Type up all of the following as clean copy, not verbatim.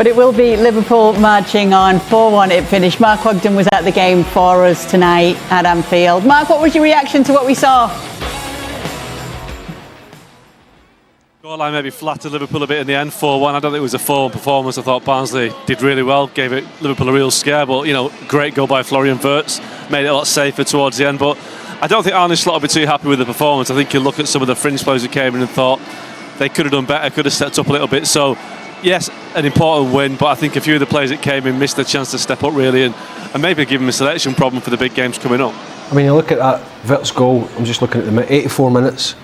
But it will be Liverpool marching on. 4-1 it finished. Mark Ogden was at the game for us tonight at Anfield. Mark, what was your reaction to what we saw? Scoreline maybe flattered Liverpool a bit in the end, 4-1. I don't think it was a 4-1 performance. I thought Barnsley did really well, gave it Liverpool a real scare. But, great goal by Florian Wirtz, made it a lot safer towards the end. But I don't think Arne Slot will be too happy with the performance. I think you look at some of the fringe players who came in and thought they could have done better, could have stepped up a little bit. So, yes, an important win, but I think a few of the players that came in missed a chance to step up really and maybe give them a selection problem for the big games coming up. I mean, you look at that Wirtz goal, I'm just looking at the 84 minutes.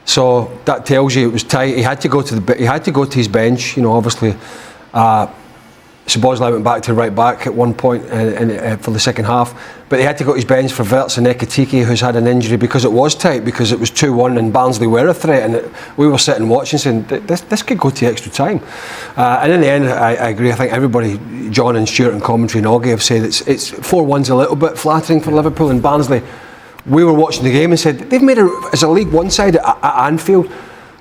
So that tells you it was tight. He had to go to his bench. Obviously, Szoboszlai went back to right back at one point for the second half, but he had to go to his bench for Wirtz and Ekitike, who's had an injury because it was tight, because it was 2-1 and Barnsley were a threat, and we were sitting watching saying this could go to extra time. And in the end, I agree. I think everybody, John and Stuart and commentary and Augie, have said it's 4-1's a little bit flattering for Liverpool and Barnsley. We were watching the game and said they've made as a League One side at Anfield,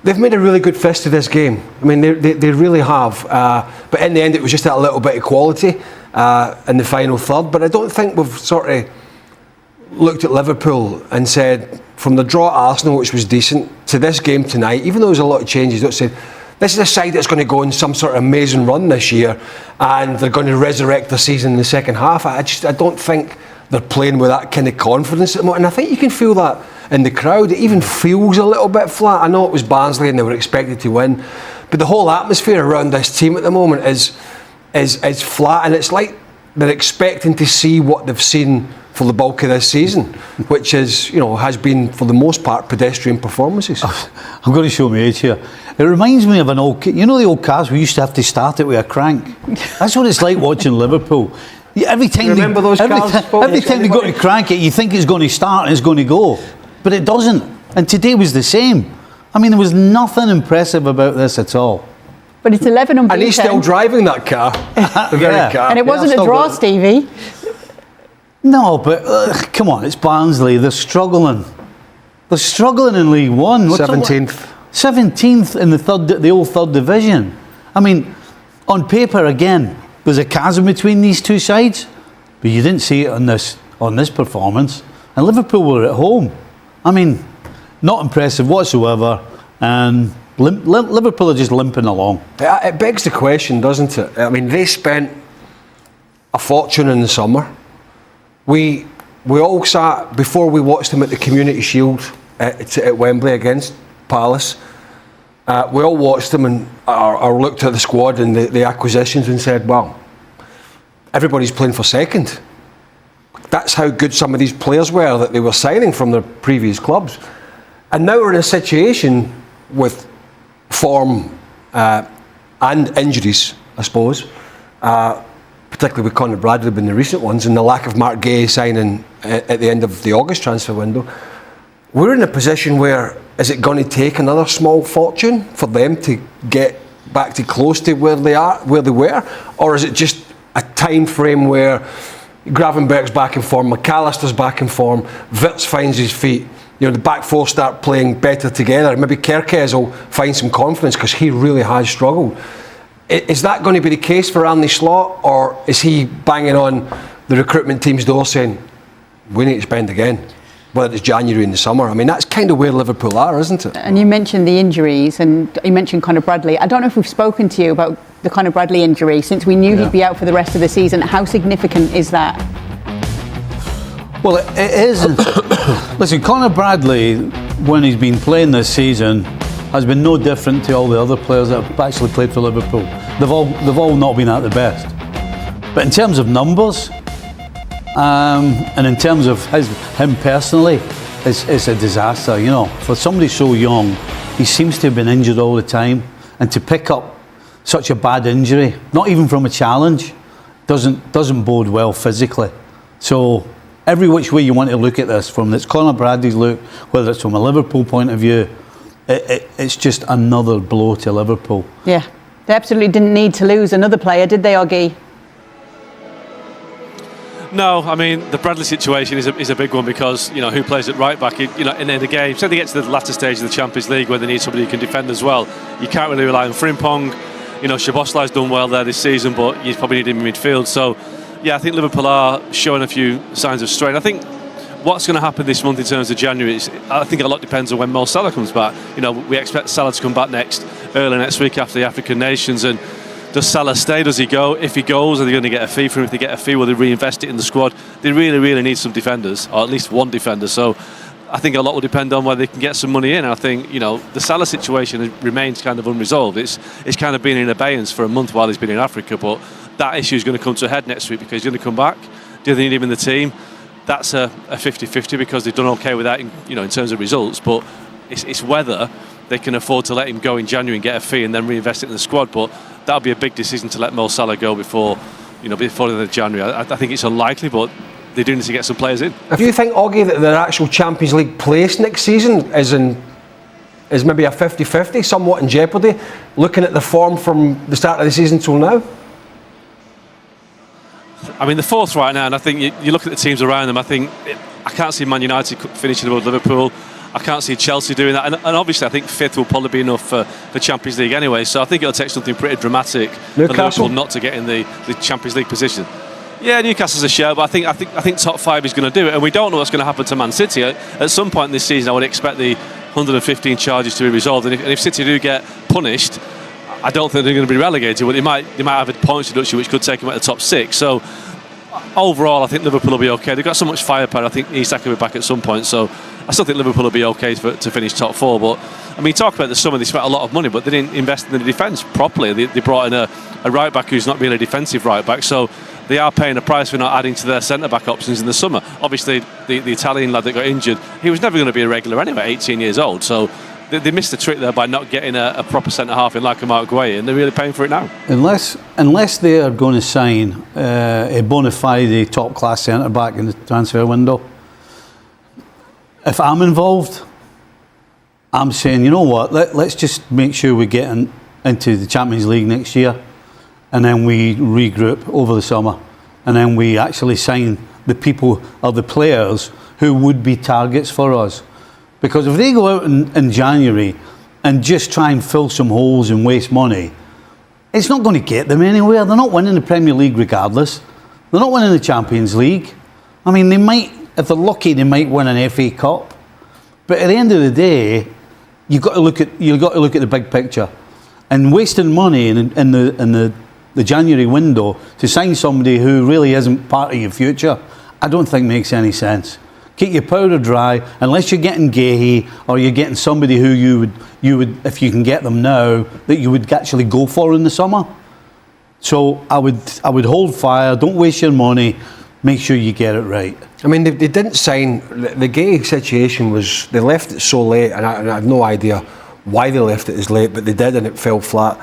they've made a really good fist of this game. I mean, they really have. But in the end, it was just that little bit of quality in the final third. But I don't think we've sort of looked at Liverpool and said, from the draw at Arsenal, which was decent, to this game tonight, even though there's a lot of changes, don't say, this is a side that's going to go on some sort of amazing run this year and they're going to resurrect the season in the second half. I don't think they're playing with that kind of confidence at the moment, and I think you can feel that in the crowd. It even feels a little bit flat. I know it was Barnsley and they were expected to win, but the whole atmosphere around this team at the moment is flat, and it's like they're expecting to see what they've seen for the bulk of this season, which is, has been for the most part pedestrian performances. I'm going to show my age here. It reminds me of an old, the old cars we used to have to start it with a crank. That's what it's like watching Liverpool. Every time Remember those cars? Every time they go to crank it, you think it's going to start and it's going to go, but it doesn't. And today was the same. I mean, there was nothing impressive about this at all. But it's 11 unbeaten. And he's still driving that car. The very car. And it wasn't a draw, Stevie. No, but come on, it's Barnsley. They're struggling. They're struggling in League One. 17th. 17th in the old third division. I mean, on paper again, there's a chasm between these two sides, but you didn't see it on this performance. And Liverpool were at home. I mean, not impressive whatsoever. And Liverpool are just limping along. It begs the question, doesn't it? I mean, they spent a fortune in the summer. We all sat before we watched them at the Community Shield at Wembley against Palace. We all watched them and or looked at the squad and the acquisitions and said, well, everybody's playing for second. That's how good some of these players were that they were signing from their previous clubs. And now we're in a situation with form and injuries, I suppose, particularly with Conor Bradley being the recent ones, and the lack of Mark Guéhi signing at the end of the August transfer window. We're in a position where, is it going to take another small fortune for them to get back to close to where they were, or is it just a time frame where Gravenberg's back in form, McAllister's back in form, Wirtz finds his feet, the back four start playing better together, maybe Kerkez will find some confidence because he really has struggled. Is that going to be the case for Arne Slot, or is he banging on the recruitment team's door saying, we need to spend again, whether it's January in the summer? I mean, that's kind of where Liverpool are, isn't it? And you mentioned the injuries, and you mentioned Conor Bradley. I don't know if we've spoken to you about the Conor Bradley injury, since we knew he'd be out for the rest of the season. How significant is that? Well, it is. Listen, Conor Bradley, when he's been playing this season, has been no different to all the other players that have actually played for Liverpool. They've all not been at the best. But in terms of numbers, and in terms of him personally, it's a disaster. For somebody so young, he seems to have been injured all the time, and to pick up such a bad injury, not even from a challenge, doesn't bode well physically. So every which way you want to look at this, from this Conor Bradley's look, whether it's from a Liverpool point of view, it's just another blow to Liverpool. Yeah, they absolutely didn't need to lose another player, did they, Augie? No, I mean, the Bradley situation is a big one because, who plays at right back, in the game. So they get to the latter stage of the Champions League where they need somebody who can defend as well. You can't really rely on Frimpong. You know, Szoboszlai's done well there this season, but you probably need him in midfield. So, yeah, I think Liverpool are showing a few signs of strain. I think what's going to happen this month in terms of January I think a lot depends on when Mo Salah comes back. You know, we expect Salah to come back early next week after the African Nations, and does Salah stay? Does he go? If he goes, are they going to get a fee for him? If they get a fee, will they reinvest it in the squad? They really, really need some defenders, or at least one defender. So I think a lot will depend on whether they can get some money in. I think, you know, the Salah situation remains kind of unresolved. It's kind of been in abeyance for a month while he's been in Africa, but that issue is going to come to a head next week because he's going to come back. Do they need him in the team? That's a 50-50 because they've done okay with that, in terms of results. But it's whether they can afford to let him go in January and get a fee and then reinvest it in the squad. But that'll be a big decision to let Mo Salah go before the end of January. I think it's unlikely, but they do need to get some players in. Do you think, Augie, that their actual Champions League place next season is maybe a 50-50, somewhat in jeopardy, looking at the form from the start of the season till now? I mean, they're fourth right now, and I think you look at the teams around them. I can't see Man United finishing above Liverpool. I can't see Chelsea doing that, and obviously I think fifth will probably be enough for Champions League anyway. So I think it'll take something pretty dramatic for Liverpool not to get in the Champions League position. Yeah, Newcastle's a show, but I think top five is going to do it, and we don't know what's going to happen to Man City. At some point this season, I would expect the 115 charges to be resolved, and if City do get punished, I don't think they're going to be relegated, but they might have a points deduction which could take them at the top six. So overall, I think Liverpool will be okay. They've got so much firepower. I think Isak will be back at some point. So I still think Liverpool will be okay to finish top four. But I mean, talk about the summer. They spent a lot of money, but they didn't invest in the defence properly. They brought in a right back who's not really a defensive right back. So they are paying a price for not adding to their centre back options in the summer. Obviously, the Italian lad that got injured, he was never going to be a regular anyway. 18 years old. So they missed the trick there by not getting a proper centre half in like a Mark Guéhi, and they're really paying for it now. Unless they are going to sign a bona fide top class centre back in the transfer window, if I'm involved, I'm saying, you know what, let's just make sure we get into the Champions League next year, and then we regroup over the summer, and then we actually sign the people or the players who would be targets for us. Because if they go out in January and just try and fill some holes and waste money, it's not going to get them anywhere. They're not winning the Premier League regardless. They're not winning the Champions League. I mean, they might, if they're lucky, they might win an FA Cup. But at the end of the day, you've got to look at the big picture. And wasting money in the January window to sign somebody who really isn't part of your future, I don't think makes any sense. Keep your powder dry, unless you're getting Guéhi or you're getting somebody who you would, if you can get them now, that you would actually go for in the summer. So I would hold fire. Don't waste your money. Make sure you get it right. I mean, they didn't sign. The Guéhi situation was, they left it so late, and I have no idea why they left it as late, but they did, and it fell flat.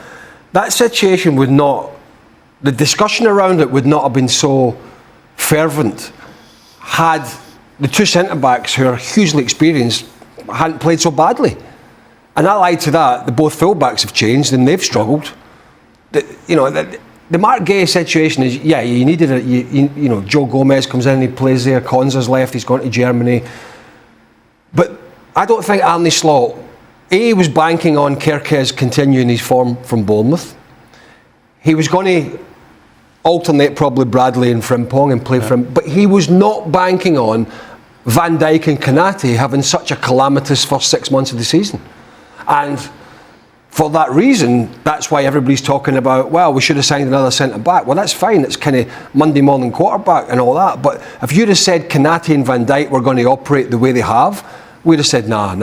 That situation would not, the discussion around it would not have been so fervent had the two centre-backs, who are hugely experienced, hadn't played so badly. And allied to that, the both full-backs have changed and they've struggled. The Mark Guéhi situation is, yeah, you needed it. You know, Joe Gomez comes in and he plays there. Konza's left, he's gone to Germany. But I don't think Arne Slot, was banking on Kerkez continuing his form from Bournemouth. He was going to alternate probably Bradley and Frimpong and play for him, but he was not banking on Van Dijk and Konate having such a calamitous first 6 months of the season. And for that reason, that's why everybody's talking about, well, we should have signed another centre-back. Well, that's fine, it's kind of Monday morning quarterback and all that, but if you'd have said Konate and Van Dijk were going to operate the way they have, we'd have said, nah,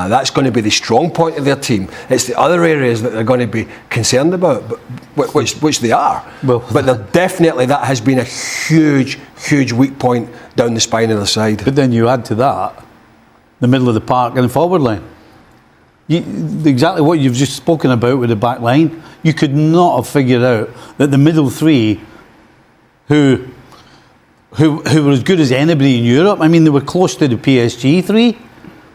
that's going to be the strong point of their team. It's the other areas that they're going to be concerned about, which they are. Well, but definitely that has been a huge weak point down the spine of the side. But then you add to that the middle of the park and the forward line. Exactly what you've just spoken about with the back line. You could not have figured out that the middle three, who were as good as anybody in Europe, I mean, they were close to the PSG three.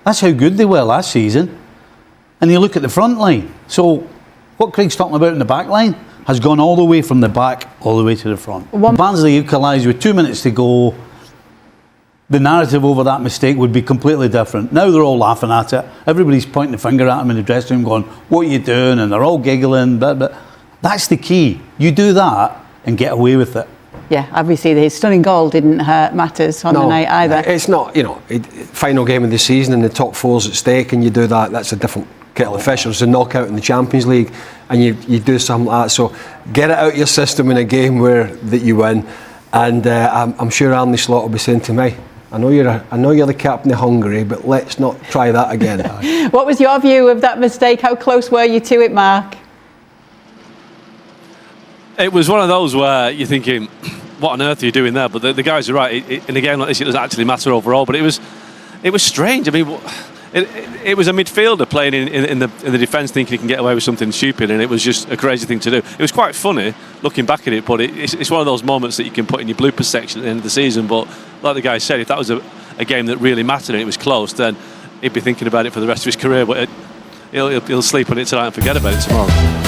That's how good they were last season. And you look at the front line. So what Craig's talking about in the back line has gone all the way from the back all the way to the front. Barnsley equalised with 2 minutes to go. The narrative over that mistake would be completely different. Now they're all laughing at it. Everybody's pointing the finger at him in the dressing room going, what are you doing? And they're all giggling. But That's the key. You do that and get away with it. Yeah, obviously his stunning goal didn't hurt matters on the night either. It's not, final game of the season and the top four's at stake, and you do that, that's a different kettle of fish. There's a knockout in the Champions League, and you do something like that. So get it out of your system in a game that you win. And I'm sure Arne Slot will be saying to me, I know you're the captain of Hungary, but let's not try that again. What was your view of that mistake? How close were you to it, Mark? It was one of those where you're thinking, what on earth are you doing there? But the guys are right. In a game like this, it doesn't actually matter overall. But it was strange. I mean, it was a midfielder playing in the defence, thinking he can get away with something stupid, and it was just a crazy thing to do. It was quite funny looking back at it, but it's one of those moments that you can put in your bloopers section at the end of the season. But like the guy said, if that was a game that really mattered and it was close, then he'd be thinking about it for the rest of his career. But he'll sleep on it tonight and forget about it tomorrow.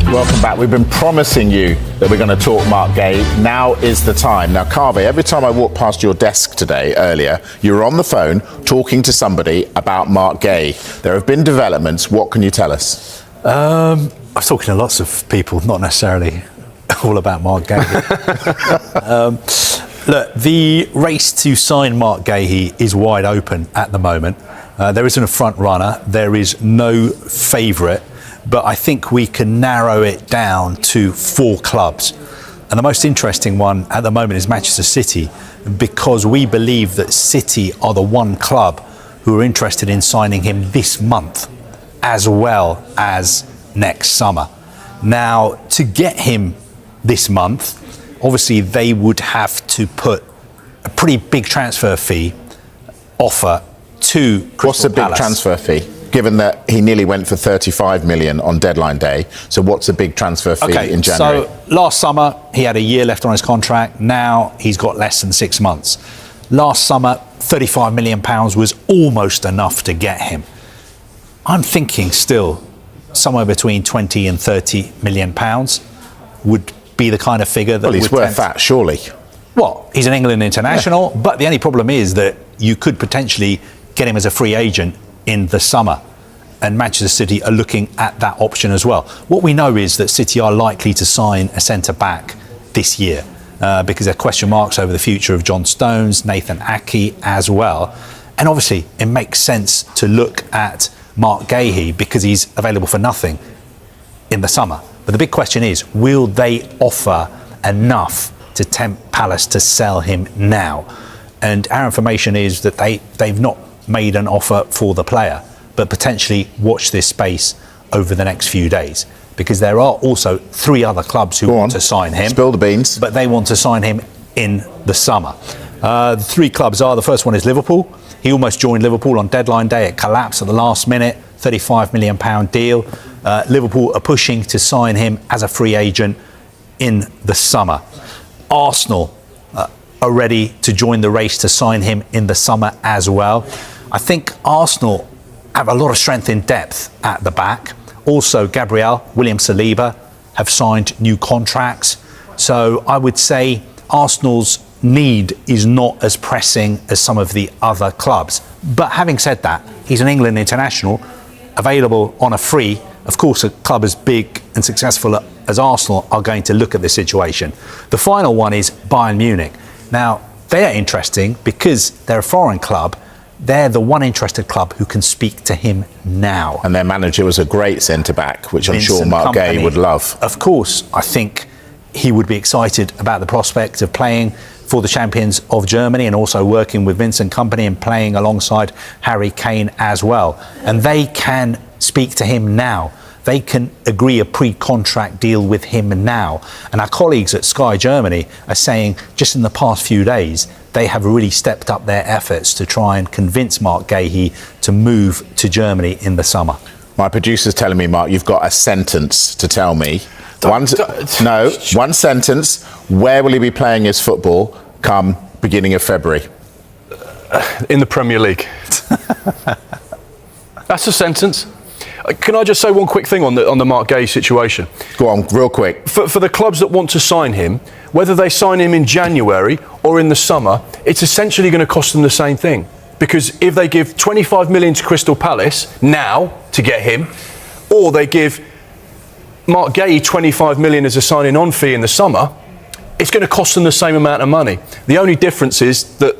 Welcome back. We've been promising you that we're going to talk Mark Guéhi. Now is the time. Now, Carvey, every time I walked past your desk today, earlier, you were on the phone talking to somebody about Mark Guéhi. There have been developments. What can you tell us? I was talking to lots of people, not necessarily all about Mark Guéhi. Look, the race to sign Mark Guéhi is wide open at the moment. There isn't a front runner. There is no favourite. But I think we can narrow it down to 4 clubs. And the most interesting one at the moment is Manchester City, because we believe that City are the one club who are interested in signing him this month, as well as next summer. Now, to get him this month, obviously they would have to put a pretty big transfer fee offer to Crystal Palace. What's the big transfer fee? Given that he nearly went for 35 million on deadline day, so what's the big transfer fee in January? So last summer he had a year left on his contract. Now he's got less than 6 months. Last summer, £35 million was almost enough to get him. I'm thinking still somewhere between 20 and 30 million pounds would be the kind of figure that. Well, he's worth that, surely. Well, he's an England international, but the only problem is that you could potentially get him as a free agent in the summer, and Manchester City are looking at that option as well. What we know is that City are likely to sign a centre-back this year because there are question marks over the future of John Stones, Nathan Ake as well. And obviously it makes sense to look at Mark Guéhi because he's available for nothing in the summer. But the big question is, will they offer enough to tempt Palace to sell him now? And our information is that they've not made an offer for the player, but potentially watch this space over the next few days, because there are also 3 other clubs who want to sign him. Spill the beans. But they want to sign him in the summer. The 3 clubs are, the first one is Liverpool. He almost joined Liverpool on deadline day. It collapsed at the last minute, £35 million deal. Liverpool are pushing to sign him as a free agent in the summer. Arsenal are ready to join the race to sign him in the summer as well. I think Arsenal have a lot of strength in depth at the back. Also, Gabriel, William Saliba have signed new contracts. So I would say Arsenal's need is not as pressing as some of the other clubs. But having said that, he's an England international, available on a free. Of course, a club as big and successful as Arsenal are going to look at this situation. The final one is Bayern Munich. Now, they are interesting because they're a foreign club. They're the one interested club who can speak to him now. And their manager was a great centre-back, which I'm sure Mark Guéhi would love. Of course, I think he would be excited about the prospect of playing for the champions of Germany and also working with Vincent Kompany and playing alongside Harry Kane as well. And they can speak to him now. They can agree a pre-contract deal with him now. And our colleagues at Sky Germany are saying just in the past few days, they have really stepped up their efforts to try and convince Mark Guéhi to move to Germany in the summer. My producer's telling me, Mark, you've got a sentence to tell me. One sentence. Where will he be playing his football come beginning of February? In the Premier League. That's a sentence. Can I just say one quick thing on the Mark Guéhi situation? Go on, real quick. For the clubs that want to sign him, whether they sign him in January or in the summer, it's essentially going to cost them the same thing. Because if they give 25 million to Crystal Palace now to get him, or they give Mark Guéhi 25 million as a signing on fee in the summer, it's going to cost them the same amount of money. The only difference is that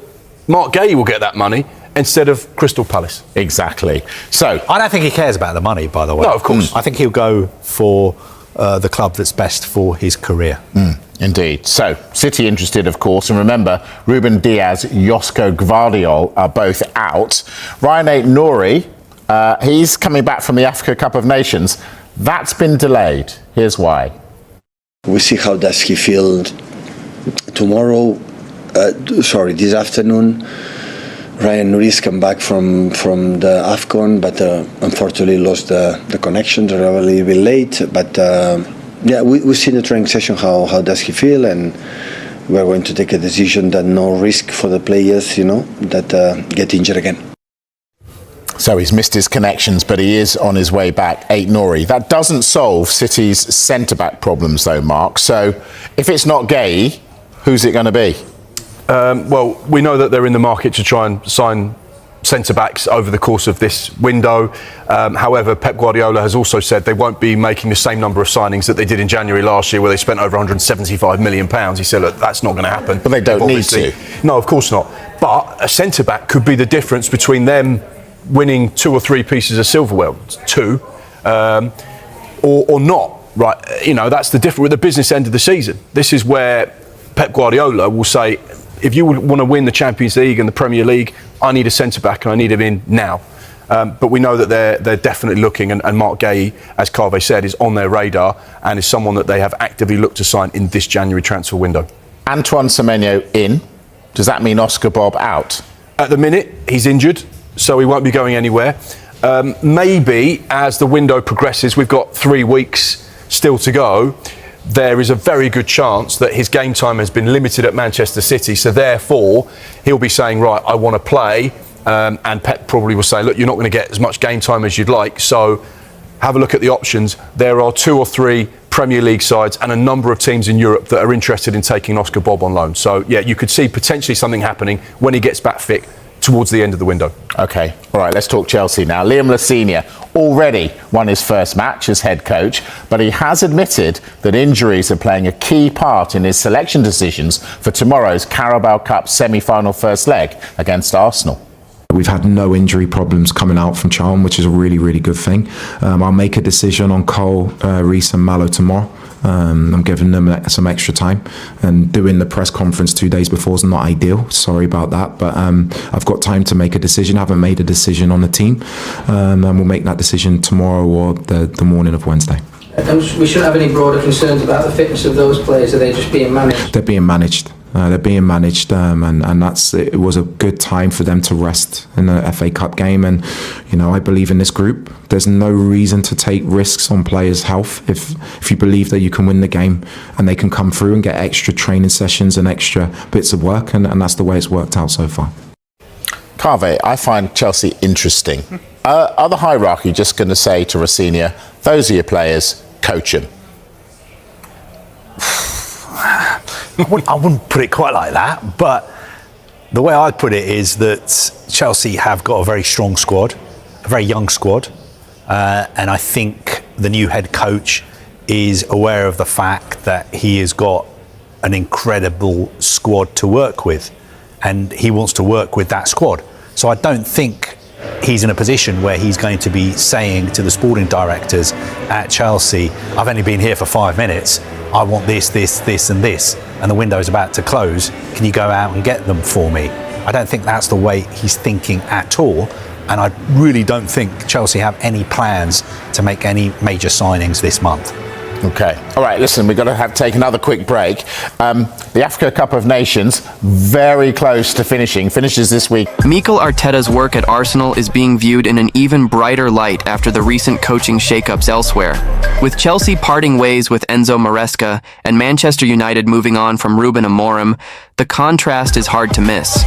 Mark Guéhi will get that money instead of Crystal Palace. Exactly. So I don't think he cares about the money, by the way. No, of course. I think he'll go for the club that's best for his career. Indeed. So, City interested, of course, and remember, Ruben Diaz, Josko Gvardiol are both out. Ryan Aït-Nouri, he's coming back from the Africa Cup of Nations. That's been delayed. Here's why. We see how does he feel tomorrow. This afternoon. Ryan Nouri's come back from the AFCON, but unfortunately lost the connection. They're a little bit late, but we see in the training session how does he feel, and we're going to take a decision that no risk for the players, that get injured again. So he's missed his connections, but he is on his way back, Aït-Nouri. That doesn't solve City's centre-back problems, though, Mark. So if it's not Guéhi, who's it going to be? Well, we know that they're in the market to try and sign centre-backs over the course of this window. However, Pep Guardiola has also said they won't be making the same number of signings that they did in January last year, where they spent over £175 million. He said, look, that's not going to happen. But they don't need to. No, of course not. But a centre-back could be the difference between them winning 2 or 3 pieces of silverware, 2, or not. Right? That's the difference with the business end of the season. This is where Pep Guardiola will say, if you want to win the Champions League and the Premier League, I need a centre-back and I need him in now. But we know that they're definitely looking, and Mark Guéhi, as Carve said, is on their radar and is someone that they have actively looked to sign in this January transfer window. Antoine Semenyo in. Does that mean Oscar Bob out? At the minute, he's injured, so he won't be going anywhere. Maybe as the window progresses, we've got 3 weeks still to go, there is a very good chance that his game time has been limited at Manchester City, so therefore he'll be saying, right, I want to play, and Pep probably will say, look, you're not going to get as much game time as you'd like, so have a look at the options. There are 2 or 3 Premier League sides and a number of teams in Europe that are interested in taking Oscar Bob on loan. So yeah, you could see potentially something happening when he gets back fit towards the end of the window. OK, all right, let's talk Chelsea now. Liam Lassigna already won his first match as head coach, but he has admitted that injuries are playing a key part in his selection decisions for tomorrow's Carabao Cup semi-final first leg against Arsenal. We've had no injury problems coming out from Charlton, which is a really, really good thing. I'll make a decision on Cole, Reece and Mallow tomorrow. I'm giving them some extra time, and doing the press conference 2 days before is not ideal. Sorry about that, but I've got time to make a decision. I haven't made a decision on the team, and we'll make that decision tomorrow or the morning of Wednesday. And we shouldn't have any broader concerns about the fitness of those players. Are they just being managed? They're being managed. And it was a good time for them to rest in the FA Cup game. And I believe in this group. There's no reason to take risks on players' health if you believe that you can win the game and they can come through and get extra training sessions and extra bits of work, and that's the way it's worked out so far. Carve, I find Chelsea interesting. Are the hierarchy just going to say to Lassigna, those are your players, coach them? I wouldn't put it quite like that, but the way I'd put it is that Chelsea have got a very strong squad, a very young squad, and I think the new head coach is aware of the fact that he has got an incredible squad to work with, and he wants to work with that squad. So I don't think he's in a position where he's going to be saying to the sporting directors at Chelsea, I've only been here for 5 minutes, I want this, this, this and this, and the window's about to close, can you go out and get them for me? I don't think that's the way he's thinking at all, and I really don't think Chelsea have any plans to make any major signings this month. OK. All right, listen, we've got to take another quick break. The Africa Cup of Nations, very close to finishes this week. Mikel Arteta's work at Arsenal is being viewed in an even brighter light after the recent coaching shakeups elsewhere. With Chelsea parting ways with Enzo Maresca and Manchester United moving on from Ruben Amorim, the contrast is hard to miss.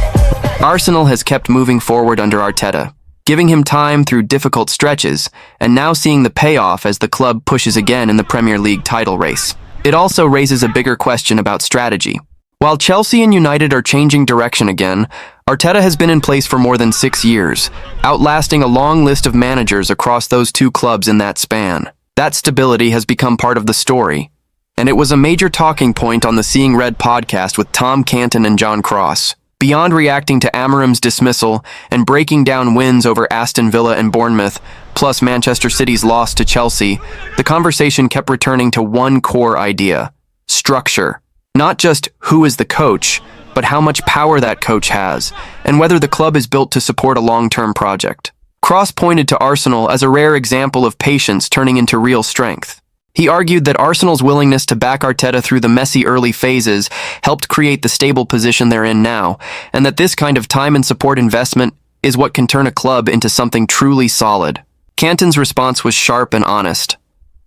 Arsenal has kept moving forward under Arteta, giving him time through difficult stretches, and now seeing the payoff as the club pushes again in the Premier League title race. It also raises a bigger question about strategy. While Chelsea and United are changing direction again, Arteta has been in place for more than 6 years, outlasting a long list of managers across those two clubs in that span. That stability has become part of the story, and it was a major talking point on the Seeing Red podcast with Tom Canton and John Cross. Beyond reacting to Amorim's dismissal and breaking down wins over Aston Villa and Bournemouth, plus Manchester City's loss to Chelsea, the conversation kept returning to one core idea: structure. Not just who is the coach, but how much power that coach has, and whether the club is built to support a long-term project. Cross pointed to Arsenal as a rare example of patience turning into real strength. He argued that Arsenal's willingness to back Arteta through the messy early phases helped create the stable position they're in now, and that this kind of time and support investment is what can turn a club into something truly solid. Canton's response was sharp and honest.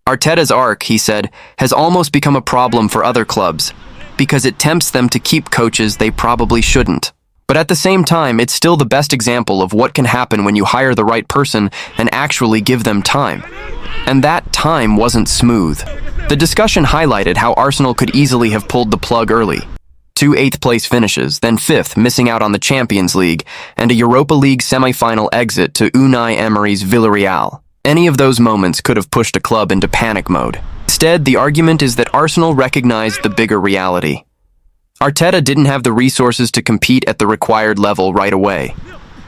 Arteta's arc, he said, has almost become a problem for other clubs, because it tempts them to keep coaches they probably shouldn't. But at the same time, it's still the best example of what can happen when you hire the right person and actually give them time. And that time wasn't smooth. The discussion highlighted how Arsenal could easily have pulled the plug early. 2 8th-place finishes, then 5th, missing out on the Champions League, and a Europa League semi-final exit to Unai Emery's Villarreal. Any of those moments could have pushed a club into panic mode. Instead, the argument is that Arsenal recognized the bigger reality. Arteta didn't have the resources to compete at the required level right away.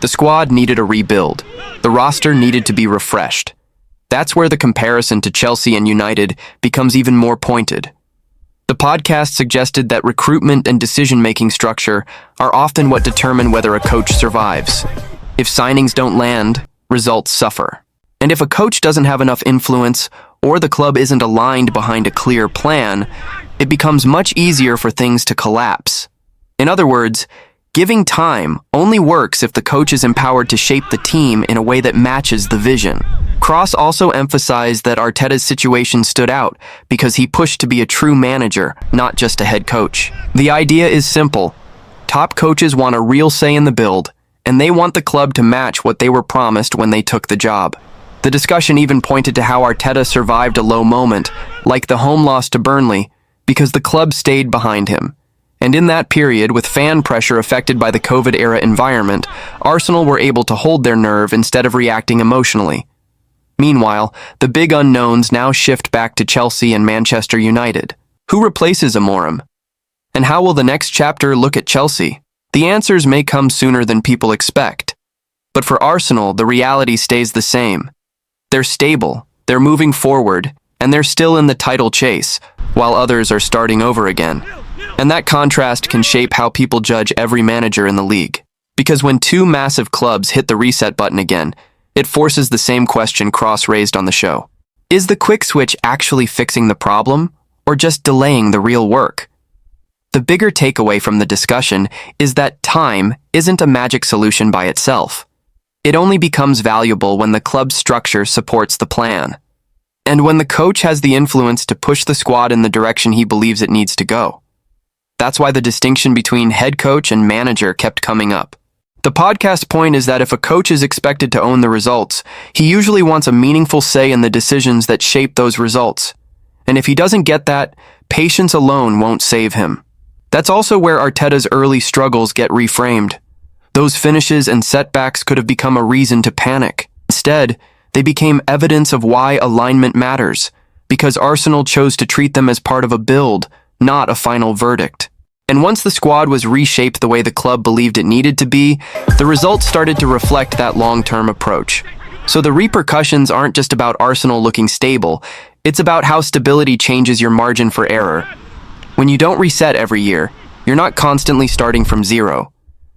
The squad needed a rebuild. The roster needed to be refreshed. That's where the comparison to Chelsea and United becomes even more pointed. The podcast suggested that recruitment and decision-making structure are often what determine whether a coach survives. If signings don't land, results suffer. And if a coach doesn't have enough influence, or the club isn't aligned behind a clear plan, it becomes much easier for things to collapse. In other words, giving time only works if the coach is empowered to shape the team in a way that matches the vision. Cross also emphasized that Arteta's situation stood out because he pushed to be a true manager, not just a head coach. The idea is simple. Top coaches want a real say in the build, and they want the club to match what they were promised when they took the job. The discussion even pointed to how Arteta survived a low moment, like the home loss to Burnley, because the club stayed behind him. And in that period, with fan pressure affected by the COVID-era environment, Arsenal were able to hold their nerve instead of reacting emotionally. Meanwhile, the big unknowns now shift back to Chelsea and Manchester United. Who replaces Amorim? And how will the next chapter look at Chelsea? The answers may come sooner than people expect. But for Arsenal, the reality stays the same. They're stable, they're moving forward, and they're still in the title chase, while others are starting over again. And that contrast can shape how people judge every manager in the league. Because when two massive clubs hit the reset button again, it forces the same question Cross raised on the show. Is the quick switch actually fixing the problem, or just delaying the real work? The bigger takeaway from the discussion is that time isn't a magic solution by itself. It only becomes valuable when the club's structure supports the plan. And when the coach has the influence to push the squad in the direction he believes it needs to go. That's why the distinction between head coach and manager kept coming up. The podcast point is that if a coach is expected to own the results, he usually wants a meaningful say in the decisions that shape those results. And if he doesn't get that, patience alone won't save him. That's also where Arteta's early struggles get reframed. Those finishes and setbacks could have become a reason to panic. Instead, they became evidence of why alignment matters, because Arsenal chose to treat them as part of a build, not a final verdict. And once the squad was reshaped the way the club believed it needed to be, the results started to reflect that long-term approach. So the repercussions aren't just about Arsenal looking stable, it's about how stability changes your margin for error. When you don't reset every year, you're not constantly starting from zero.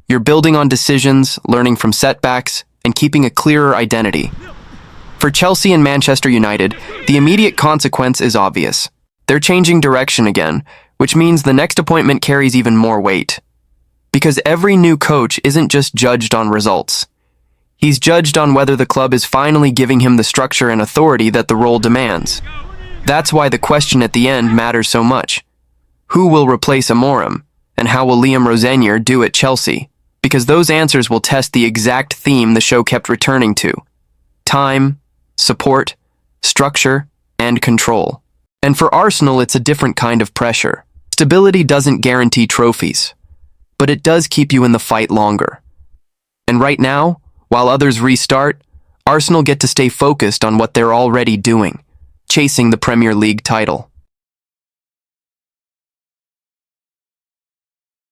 You're building on decisions, learning from setbacks, and keeping a clearer identity. For Chelsea and Manchester United, the immediate consequence is obvious. They're changing direction again, which means the next appointment carries even more weight. Because every new coach isn't just judged on results. He's judged on whether the club is finally giving him the structure and authority that the role demands. That's why the question at the end matters so much. Who will replace Amorim? And how will Liam Rosenior do at Chelsea? Because those answers will test the exact theme the show kept returning to. Time, support, structure, and control. And for Arsenal, it's a different kind of pressure. Stability doesn't guarantee trophies, but it does keep you in the fight longer. And right now, while others restart, Arsenal get to stay focused on what they're already doing. chasing the Premier League title.